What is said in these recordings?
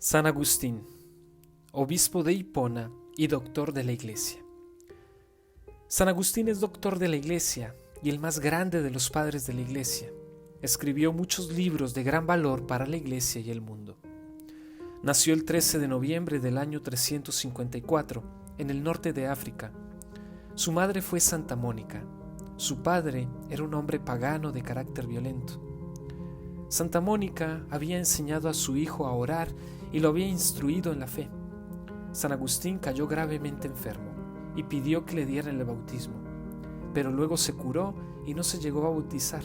San Agustín, obispo de Hipona y doctor de la Iglesia. San Agustín es doctor de la Iglesia y el más grande de los padres de la Iglesia. Escribió muchos libros de gran valor para la Iglesia y el mundo. Nació el 13 de noviembre del año 354 en el norte de África. Su madre fue Santa Mónica. Su padre era un hombre pagano de carácter violento. Santa Mónica había enseñado a su hijo a orar y lo había instruido en la fe. San Agustín cayó gravemente enfermo y pidió que le dieran el bautismo, pero luego se curó y no se llegó a bautizar.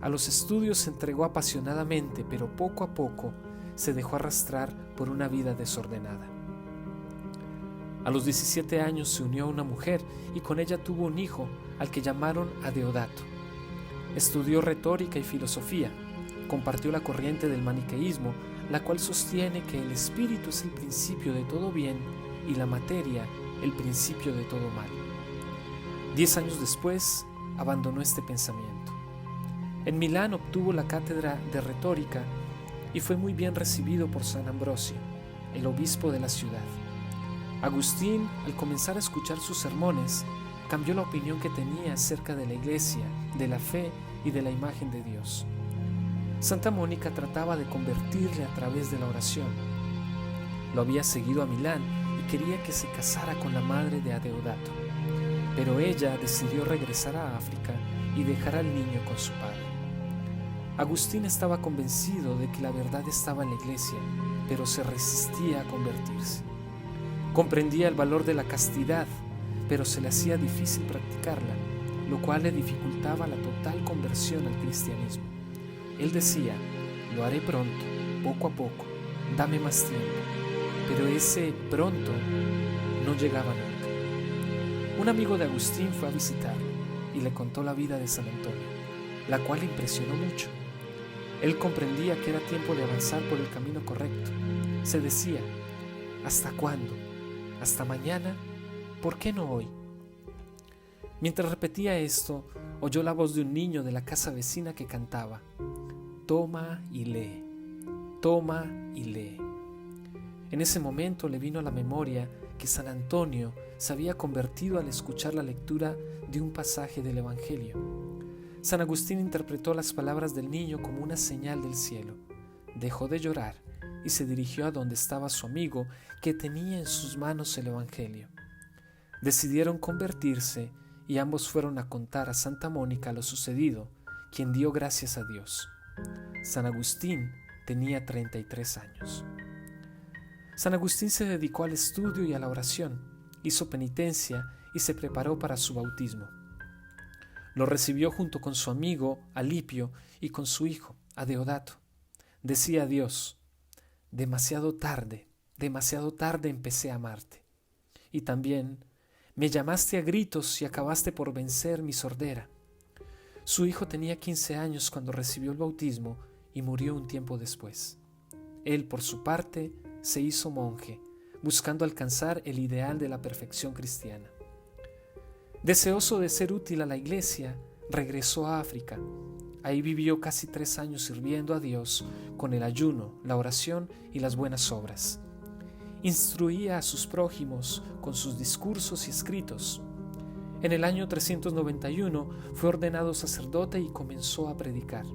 A los estudios se entregó apasionadamente, pero poco a poco se dejó arrastrar por una vida desordenada. A los 17 años se unió a una mujer y con ella tuvo un hijo al que llamaron Adeodato. Estudió retórica y filosofía, compartió la corriente del maniqueísmo, la cual sostiene que el espíritu es el principio de todo bien y la materia el principio de todo mal. 10 años después abandonó este pensamiento. En Milán obtuvo la cátedra de retórica y fue muy bien recibido por San Ambrosio, el obispo de la ciudad. Agustín, al comenzar a escuchar sus sermones, cambió la opinión que tenía acerca de la Iglesia, de la fe y de la imagen de Dios. Santa Mónica trataba de convertirle a través de la oración. Lo había seguido a Milán y quería que se casara con la madre de Adeodato, pero ella decidió regresar a África y dejar al niño con su padre. Agustín estaba convencido de que la verdad estaba en la Iglesia, pero se resistía a convertirse. Comprendía el valor de la castidad, pero se le hacía difícil practicarla, lo cual le dificultaba la total conversión al cristianismo. Él decía: lo haré pronto, poco a poco, dame más tiempo. Pero ese pronto no llegaba nunca. Un amigo de Agustín fue a visitarlo y le contó la vida de San Antonio, la cual le impresionó mucho. Él comprendía que era tiempo de avanzar por el camino correcto. Se decía: ¿hasta cuándo? ¿Hasta mañana? ¿Por qué no hoy? Mientras repetía esto, oyó la voz de un niño de la casa vecina que cantaba: toma y lee, toma y lee. En ese momento le vino a la memoria que San Antonio se había convertido al escuchar la lectura de un pasaje del Evangelio. San Agustín interpretó las palabras del niño como una señal del cielo. Dejó de llorar y se dirigió a donde estaba su amigo, que tenía en sus manos el Evangelio. Decidieron convertirse y ambos fueron a contar a Santa Mónica lo sucedido, quien dio gracias a Dios. San Agustín tenía 33 años. San Agustín se dedicó al estudio y a la oración, hizo penitencia y se preparó para su bautismo. Lo recibió junto con su amigo Alipio y con su hijo Adeodato. Decía a Dios: demasiado tarde empecé a amarte. Y también: me llamaste a gritos y acabaste por vencer mi sordera. Su hijo tenía 15 años cuando recibió el bautismo y murió un tiempo después. Él, por su parte, se hizo monje, buscando alcanzar el ideal de la perfección cristiana. Deseoso de ser útil a la Iglesia, regresó a África. Ahí vivió casi 3 años sirviendo a Dios con el ayuno, la oración y las buenas obras. Instruía a sus prójimos con sus discursos y escritos. En el año 391 fue ordenado sacerdote y comenzó a predicar.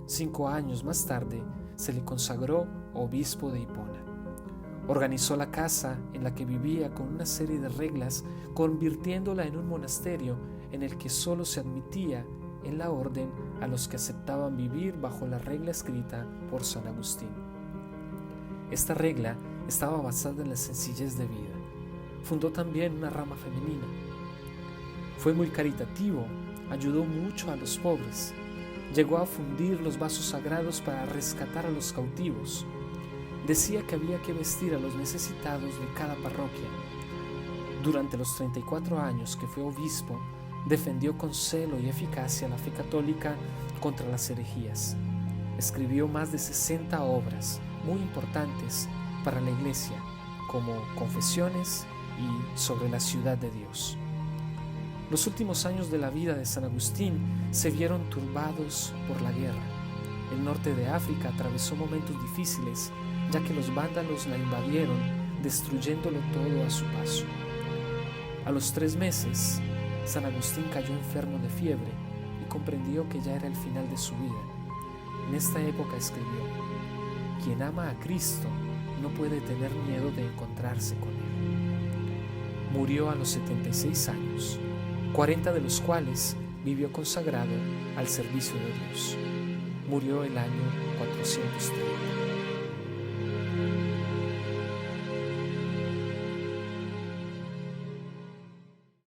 5 años más tarde se le consagró obispo de Hipona. Organizó la casa en la que vivía con una serie de reglas, convirtiéndola en un monasterio en el que solo se admitía en la orden a los que aceptaban vivir bajo la regla escrita por San Agustín. Esta regla estaba basada en la sencillez de vida. Fundó también una rama femenina. Fue muy caritativo, ayudó mucho a los pobres. Llegó a fundir los vasos sagrados para rescatar a los cautivos. Decía que había que vestir a los necesitados de cada parroquia. Durante los 34 años que fue obispo, defendió con celo y eficacia la fe católica contra las herejías. Escribió más de 60 obras muy importantes para la Iglesia, como Confesiones y sobre la ciudad de Dios. Los últimos años de la vida de San Agustín se vieron turbados por la guerra. El norte de África atravesó momentos difíciles ya que los vándalos la invadieron, destruyéndolo todo a su paso. A los 3 meses, San Agustín cayó enfermo de fiebre y comprendió que ya era el final de su vida. En esta época escribió: quien ama a Cristo no puede tener miedo de encontrarse con Él. Murió a los 76 años, 40 de los cuales vivió consagrado al servicio de Dios. Murió el año 430.